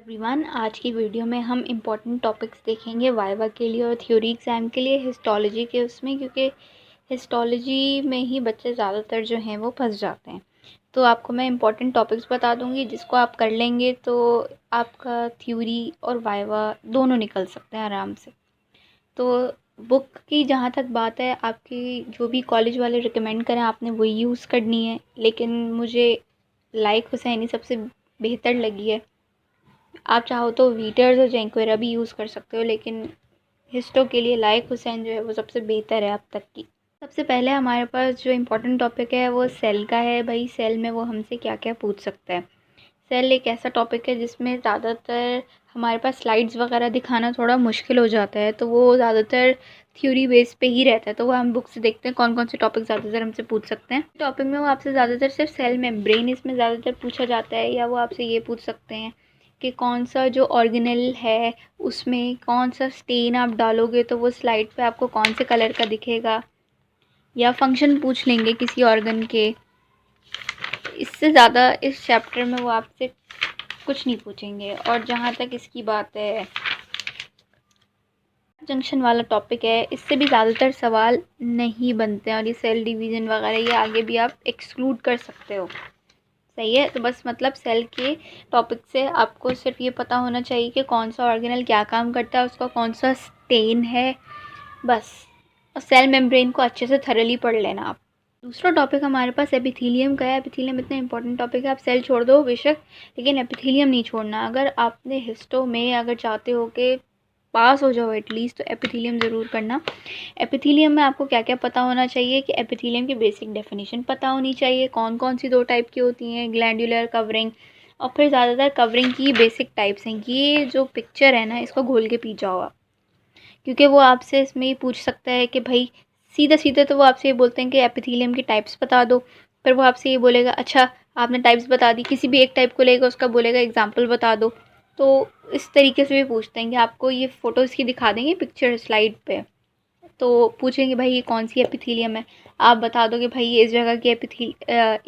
Everyone, आज की video में हम इम्पोर्टेंट टॉपिक्स देखेंगे वाइवा के लिए और थ्योरी एग्ज़ाम के लिए हिस्टोलॉजी के उसमें, क्योंकि हिस्टोलॉजी में ही बच्चे ज़्यादातर जो हैं वो फंस जाते हैं। तो आपको मैं इम्पोर्टेंट टॉपिक्स बता दूंगी, जिसको आप कर लेंगे तो आपका थ्योरी और वाइवा दोनों निकल सकते हैं आराम से। तो बुक की जहाँ तक बात है, आपकी जो भी कॉलेज वाले रिकमेंड करें आपने वही यूज़ करनी है, लेकिन मुझे लाइक हुसैनी सबसे बेहतर लगी है। आप चाहो तो वीटर्स और जेंक्वेरा भी यूज़ कर सकते हो, लेकिन हिस्टो के लिए लाइक हुसैन जो है वो सबसे बेहतर है अब तक की। सबसे पहले हमारे पास जो इम्पोर्टेंट टॉपिक है वो सेल का है। भाई सेल में वो हमसे क्या क्या पूछ सकता है। सेल एक ऐसा टॉपिक है जिसमें ज़्यादातर हमारे पास स्लाइड्स वगैरह दिखाना थोड़ा मुश्किल हो जाता है, तो वो ज़्यादातर थ्योरी बेस पे ही रहता है। तो वो हम बुक से देखते हैं कौन कौन से टॉपिक ज़्यादातर हमसे पूछ सकते हैं। टॉपिक में वो आपसे ज़्यादातर सिर्फ सेल मेम्ब्रेन इसमें ज़्यादातर पूछा जाता है, या वो आपसे ये पूछ सकते हैं कि कौन सा जो ऑर्गेनेल है उसमें कौन सा स्टेन आप डालोगे तो वो स्लाइड पे आपको कौन से कलर का दिखेगा, या फंक्शन पूछ लेंगे किसी ऑर्गन के। इससे ज़्यादा इस चैप्टर में वो आपसे कुछ नहीं पूछेंगे। और जहाँ तक इसकी बात है, जंक्शन वाला टॉपिक है, इससे भी ज़्यादातर सवाल नहीं बनते हैं, और ये सेल डिवीज़न वगैरह ये आगे भी आप एक्सक्लूड कर सकते हो। सही है। तो बस मतलब सेल के टॉपिक से आपको सिर्फ ये पता होना चाहिए कि कौन सा ऑर्गेनल क्या काम करता है, उसका कौन सा स्टेन है, बस। और सेल मेम्ब्रेन को अच्छे से थरली पढ़ लेना आप। दूसरा टॉपिक हमारे पास एपिथेलियम का है। एपिथेलियम इतना इंपॉर्टेंट टॉपिक है, आप सेल छोड़ दो बेशक, लेकिन एपिथेलियम नहीं छोड़ना। अगर आपने हिस्टो में अगर चाहते हो कि पास हो जाओ एटलीस्ट, तो एपिथेलियम ज़रूर करना। एपिथेलियम में आपको क्या क्या पता होना चाहिए कि एपिथेलियम की बेसिक डेफिनेशन पता होनी चाहिए, कौन कौन सी दो टाइप की होती हैं, ग्लैंडुलर, कवरिंग। और फिर ज़्यादातर कवरिंग की बेसिक टाइप्स हैं। ये जो पिक्चर है ना, इसको घोल के पी जाओ आप, क्योंकि वो आपसे इसमें ये पूछ सकता है कि भाई सीधा सीधा तो वो आपसे ये बोलते हैं कि एपिथेलियम की टाइप्स बता दो। फिर वो आपसे ये बोलेगा अच्छा आपने टाइप्स बता दी, किसी भी एक टाइप को लेगा उसका बोलेगा एग्जाम्पल बता दो। तो इस तरीके से भी पूछते हैं कि आपको ये फ़ोटोज़ की दिखा देंगे पिक्चर स्लाइड पे, तो पूछेंगे भाई ये कौन सी एपिथेलियम है, आप बता दोगे भाई ये इस जगह की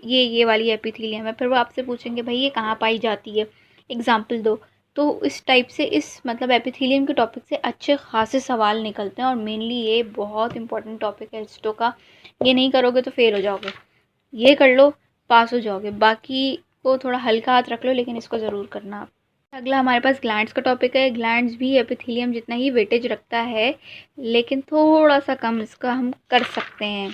ये वाली एपिथेलियम है। फिर वो आपसे पूछेंगे भाई ये कहाँ पाई जाती है, एग्जाम्पल दो। तो इस टाइप से इस मतलब एपिथेलियम के टॉपिक से अच्छे खासे सवाल निकलते हैं, और मेनली ये बहुत इंपॉर्टेंट टॉपिक है हिस्टो का। ये नहीं करोगे तो फेल हो जाओगे, ये कर लो पास हो जाओगे, बाकी को थोड़ा हल्का हाथ रख लो, लेकिन इसको ज़रूर करना आप। अगला हमारे पास ग्लैंड्स का टॉपिक है। ग्लैंड्स भी एपिथेलियम जितना ही वेटेज रखता है, लेकिन थोड़ा सा कम इसका हम कर सकते हैं।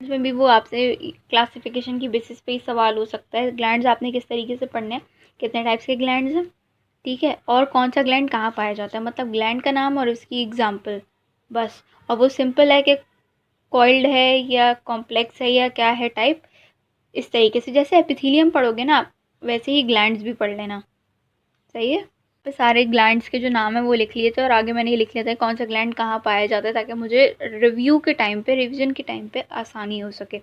इसमें भी वो आपसे क्लासिफिकेशन की बेसिस पे ही सवाल हो सकता है। ग्लैंड्स आपने किस तरीके से पढ़ने हैं, कितने टाइप्स के ग्लैंड्स हैं, ठीक है, और कौन सा ग्लैंड कहाँ पाया जाता है, मतलब ग्लैंड का नाम और उसकी एग्जाम्पल, बस। और वो सिंपल है कि कॉइल्ड है या कॉम्प्लेक्स है या क्या है टाइप। इस तरीके से जैसे एपिथेलियम पढ़ोगे ना आप, वैसे ही ग्लैंड्स भी पढ़ लेना। सही है। तो सारे ग्लैंड्स के जो नाम है वो लिख लिए थे, और आगे मैंने ये लिख लिया था कौन सा ग्लैंड कहाँ पाया जाता है, ताकि मुझे रिव्यू के टाइम पे, रिवीजन के टाइम पे आसानी हो सके।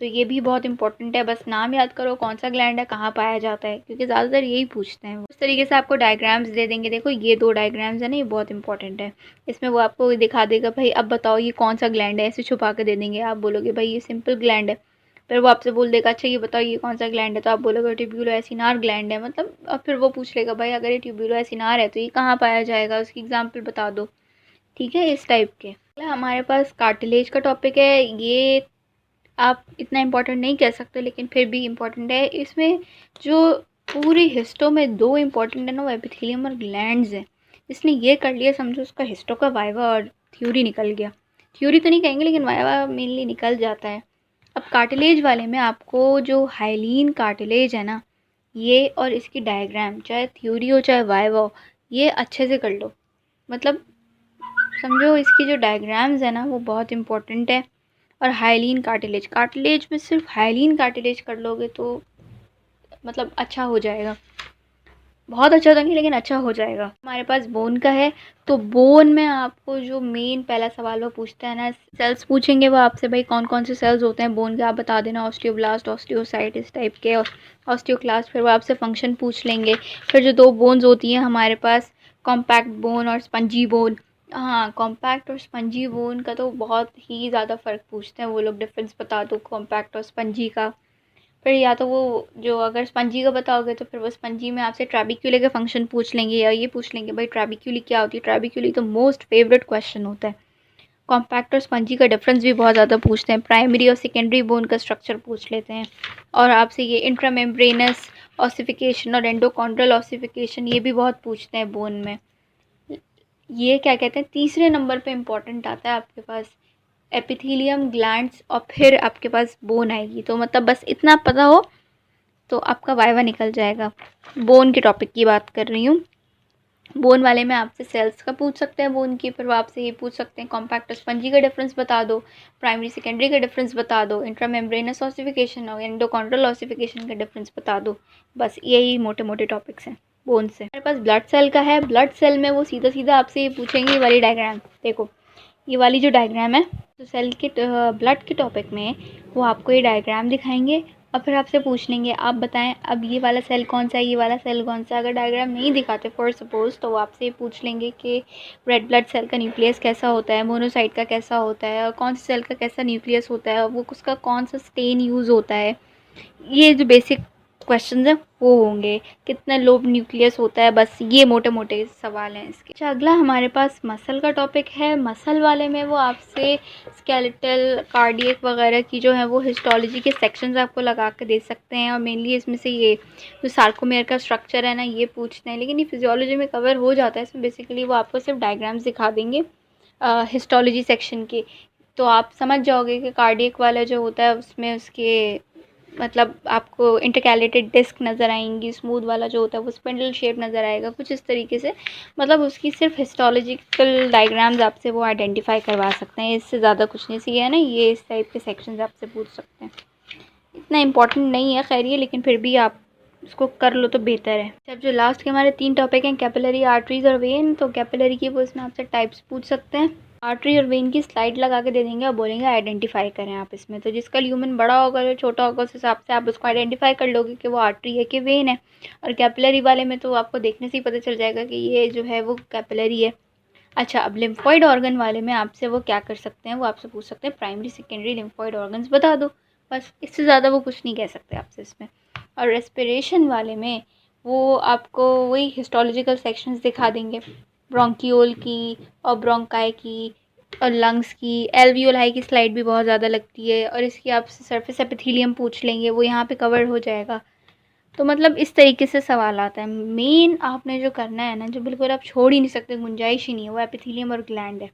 तो ये भी बहुत इंपॉर्टेंट है, बस नाम याद करो कौन सा ग्लैंड है, कहाँ पाया जाता है, क्योंकि ज़्यादातर यही पूछते हैं। उस तरीके से आपको डायग्राम्स दे देंगे। देखो ये दो डायग्राम्स है ना, ये बहुत इंपॉर्टेंट है। इसमें वो आपको दिखा देगा भाई अब बताओ ये कौन सा ग्लैंड है, ऐसे छुपा के दे देंगे। आप बोलोगे भाई ये सिंपल ग्लैंड है, फिर वो आपसे बोल देगा अच्छा ये बताओ ये कौन सा ग्लैंड है, तो आप बोलोगे ट्यूब्यूलो एसिनार ग्लैंड है, मतलब। अब फिर वो पूछ लेगा भाई अगर ये ट्यूब्यूलो एसिनार है तो ये कहाँ पाया जाएगा, उसकी एग्जाम्पल बता दो, ठीक है, इस टाइप के। हमारे पास कार्टिलेज का टॉपिक है। ये आप इतना इम्पोर्टेंट नहीं कह सकते, लेकिन फिर भी इम्पोर्टेंट है। इसमें जो पूरी हिस्टो में दो इम्पोर्टेंट है ना, वो एपिथेलियम और ग्लैंड्स हैं। जिसने ये कर लिया समझो उसका हिस्टो का वाइवा और थ्योरी निकल गया। थ्योरी तो नहीं कहेंगे, लेकिन वाइवा मेनली निकल जाता है। अब कार्टिलेज वाले में आपको जो हाइलीन कार्टिलेज है ना, ये और इसकी डायग्राम, चाहे थ्योरी हो चाहे वाइवा हो, ये अच्छे से कर लो। मतलब समझो इसकी जो डायग्राम्स है ना वो बहुत इंपॉर्टेंट है। और हाइलीन कार्टिलेज, कार्टिलेज में सिर्फ हाइलीन कार्टिलेज कर लोगे तो मतलब अच्छा हो जाएगा। बहुत अच्छा तो नहीं, लेकिन अच्छा हो जाएगा। हमारे पास बोन का है। तो बोन में आपको जो मेन पहला सवाल वो पूछता है ना, सेल्स पूछेंगे वो आपसे भाई कौन कौन से सेल्स होते हैं बोन के, आप बता देना। ऑस्टियोब्लास्ट, ऑस्टियोसाइट, इस टाइप के, ऑस्टियोक्लास्ट। फिर वो आपसे फंक्शन पूछ लेंगे। फिर जो दो बोन्स होती हैं हमारे पास, कॉम्पैक्ट बोन और स्पंजी बोन। हाँ, कॉम्पैक्ट और स्पंजी बोन का तो बहुत ही ज़्यादा फ़र्क पूछते हैं वो लोग, डिफरेंस बता दो कॉम्पैक्ट और स्पंजी का। फिर या तो वो जो अगर स्पंजी का बताओगे तो फिर वो स्पंजी में आपसे ट्रैबिक्यूले के फंक्शन पूछ लेंगे या ये पूछ लेंगे भाई ट्रैबिक्यूली क्या होती है। ट्रैबिक्यूली तो मोस्ट फेवरेट क्वेश्चन होता है। कॉम्पैक्ट और स्पंजी का डिफरेंस भी बहुत ज़्यादा पूछते हैं। प्राइमरी और सेकेंडरी बोन का स्ट्रक्चर पूछ लेते हैं। और आपसे ये इंट्रामेम्ब्रेनस ऑसिफिकेशन और एंडोकॉन्ड्रल ऑसिफिकेशन ये भी बहुत पूछते हैं बोन में। ये क्या कहते हैं, तीसरे नंबर पे इम्पॉर्टेंट आता है आपके पास एपिथेलियम ग्लैंड्स और फिर आपके पास बोन आएगी। तो मतलब बस इतना पता हो तो आपका वाइवा निकल जाएगा। बोन के टॉपिक की बात कर रही हूँ। बोन वाले में आपसे सेल्स का पूछ सकते हैं बोन की, फिर वो आपसे ये पूछ सकते हैं कॉम्पैक्ट और स्पंजी का डिफरेंस बता दो, प्राइमरी सेकेंडरी का डिफरेंस बता दो, इंट्रामेम्ब्रेनस ऑसिफिकेशन और एंडोकॉन्ड्रल ऑसिफिकेशन का डिफरेंस बता दो। बस यही मोटे मोटे टॉपिक्स हैं बोन से। हमारे पास ब्लड सेल का है। ब्लड सेल में वो सीधा सीधा आपसे ये पूछेंगे, ये वाली डायग्राम देखो, ये वाली जो डायग्राम है तो सेल के ब्लड के टॉपिक में वो आपको ये डायग्राम दिखाएंगे और फिर आपसे पूछ लेंगे आप बताएं अब ये वाला सेल कौन सा है, ये वाला सेल कौन सा है। अगर डायग्राम नहीं दिखाते फॉर सपोज तो वो आपसे पूछ लेंगे कि रेड ब्लड सेल का न्यूक्लियस कैसा होता है, मोनोसाइट का कैसा होता है और कौन सी सेल का कैसा न्यूक्लियस होता है, वो उसका कौन सा स्टेन यूज़ होता है। ये जो बेसिक क्वेश्चंस हैं वो होंगे, कितना लोब न्यूक्लियस होता है, बस ये मोटे मोटे सवाल हैं इसके। अच्छा, अगला हमारे पास मसल का टॉपिक है। मसल वाले में वो आपसे स्केलेटल कार्डियक वगैरह की जो है वो हिस्टोलॉजी के सेक्शंस आपको लगा के दे सकते हैं और मेनली इसमें से ये जो सार्कोमेयर का स्ट्रक्चर है ना ये पूछते हैं, लेकिन ये फिजियोलॉजी में कवर हो जाता है। इसमें बेसिकली वो आपको सिर्फ डायग्राम्स दिखा देंगे हिस्टोलॉजी सेक्शन के, तो आप समझ जाओगे कि कार्डियक वाला जो होता है उसमें उसके मतलब आपको इंटरकैलेटेड डिस्क नज़र आएंगी, स्मूथ वाला जो होता है वो स्पिंडल शेप नज़र आएगा, कुछ इस तरीके से। मतलब उसकी सिर्फ हिस्टोलॉजिकल डायग्राम्स आपसे वो आइडेंटिफाई करवा सकते हैं, इससे ज़्यादा कुछ नहीं। सी है ना, ये इस टाइप के सेक्शंस आपसे पूछ सकते हैं। इतना इंपॉर्टेंट नहीं है खैर ये, लेकिन फिर भी आप उसको कर लो तो बेहतर है। अब जो लास्ट के हमारे 3 टॉपिक हैं कैपिलरी, आर्टरीज और वेन, तो कैपिलरी की वो इसमें आपसे टाइप्स पूछ सकते हैं। आर्टरी और वेन की स्लाइड लगा के दे देंगे और बोलेंगे आइडेंटिफाई करें आप इसमें। तो जिसका ल्यूमेन बड़ा होगा या छोटा होगा उस हिसाब से आप उसको आइडेंटिफाई कर लोगे कि वो आर्टरी है कि वेन है। और कैपिलरी वाले में तो आपको देखने से ही पता चल जाएगा कि ये जो है वो कैपिलरी है। अच्छा, अब लिम्फॉइड ऑर्गन वाले में आपसे वो क्या कर सकते हैं, वो आपसे पूछ सकते हैं प्राइमरी सेकेंडरी लिम्फॉइड ऑर्गन्स बता दो, बस इससे ज़्यादा वो कुछ नहीं कह सकते आपसे इसमें। और रेस्पिरेशन वाले में वो आपको वही हिस्टोलॉजिकल सेक्शंस दिखा देंगे, ब्रोंकियोल की और ब्रोंकाई की और लंग्स की। एल्वियोलाई की स्लाइड भी बहुत ज़्यादा लगती है और इसकी आपसे सरफेस एपिथेलियम पूछ लेंगे, वो यहाँ पे कवर हो जाएगा। तो मतलब इस तरीके से सवाल आता है। मेन आपने जो करना है ना, जो बिल्कुल आप छोड़ ही नहीं सकते, गुंजाइश ही नहीं है, वो एपिथेलियम और ग्लैंड है।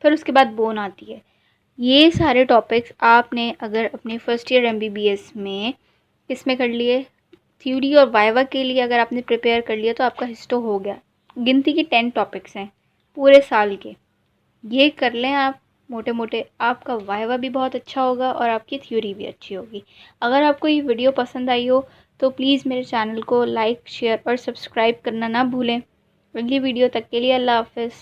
फिर उसके बाद बोन आती है। ये सारे टॉपिक्स आपने अगर अपने फर्स्ट ईयर MBBS में किसमें कर लिए, थ्योरी और वाइवा के लिए अगर आपने प्रिपेयर कर लिया तो आपका हिस्टो हो गया। गिनती के 10 टॉपिक्स हैं पूरे साल के, ये कर लें आप मोटे मोटे, आपका वाइवा भी बहुत अच्छा होगा और आपकी थ्योरी भी अच्छी होगी। अगर आपको ये वीडियो पसंद आई हो तो प्लीज़ मेरे चैनल को लाइक, शेयर और सब्सक्राइब करना ना भूलें। अगली वीडियो तक के लिए अल्लाह हाफ़िज़।